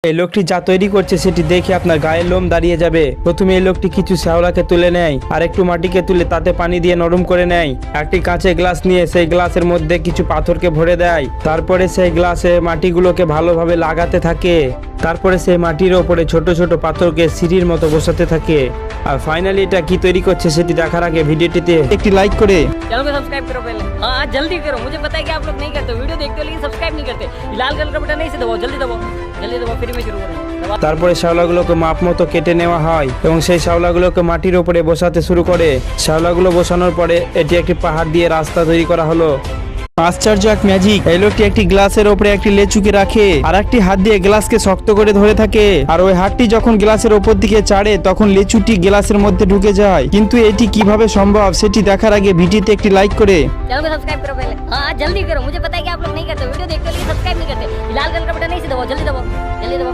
এই লোকটি যা তৈরি করছে সেটি দেখে আপনার গায়ের লোম দাঁড়িয়ে যাবে। প্রথমে এই লোকটি কিছু শ্যাওলাকে তুলে নেয় আর একটু মাটিকে তুলে তাতে পানি দিয়ে নরম করে নেয়। একটি কাঁচের গ্লাস নিয়ে সেই গ্লাসের মধ্যে কিছু পাথরকে ভরে দেয়। তারপরে সেই গ্লাসে মাটিগুলোকে ভালোভাবে লাগাতে থাকে। তারপরে সেই মাটির ওপরে ছোট ছোট পাথরকে সিঁড়ির মতো বসাতে থাকে। আর ফাইনালি এটা কি তৈরি করছে সেটি দেখার আগে ভিডিওটিতে একটি লাইক করে चैनल को सब्सक्राइब करो पहले। हाँ जल्दी करो, मुझे पता है कि आप लोग नहीं करते, वीडियो देखते हो लेकिन सब्सक्राइब नहीं करते। लाल कलर का बटन नहीं से दबाओ, जल्दी दबाओ फिर मैं शुरू करूँ। তারপরে শ্যাওলাগুলোকে মাপ মতো কেটে নেওয়া হয় এবং সেই শ্যাওলাগুলোকে মাটির উপরে বসাতে শুরু করে। শ্যাওলাগুলো বসানোর পরে এটি একটি পাহাড় দিয়ে রাস্তা তৈরি করা হলো। আশ্চর্য এক ম্যাজিক! এই লোকটি একটি গ্লাসের উপরে একটি লেচুকে রাখে আর একটি হাত দিয়ে গ্লাসকে শক্ত করে ধরে থাকে। আর ওই হাতটি যখন গ্লাসের উপর দিকে চাড়ে তখন লেচুটি গ্লাসের মধ্যে ঢুকে যায়। কিন্তু এটি কিভাবে সম্ভব সেটি দেখার আগে ভিডিওতে একটি লাইক করে चैनल को सब्सक्राइब करो पहले। हाँ जल्दी करो, मुझे पता है कि आप लोग नहीं करते, वीडियो देखते हो लेकिन सब्सक्राइब नहीं करते। लाल कलर का बटन नहीं से दबाओ, जल्दी दबाओ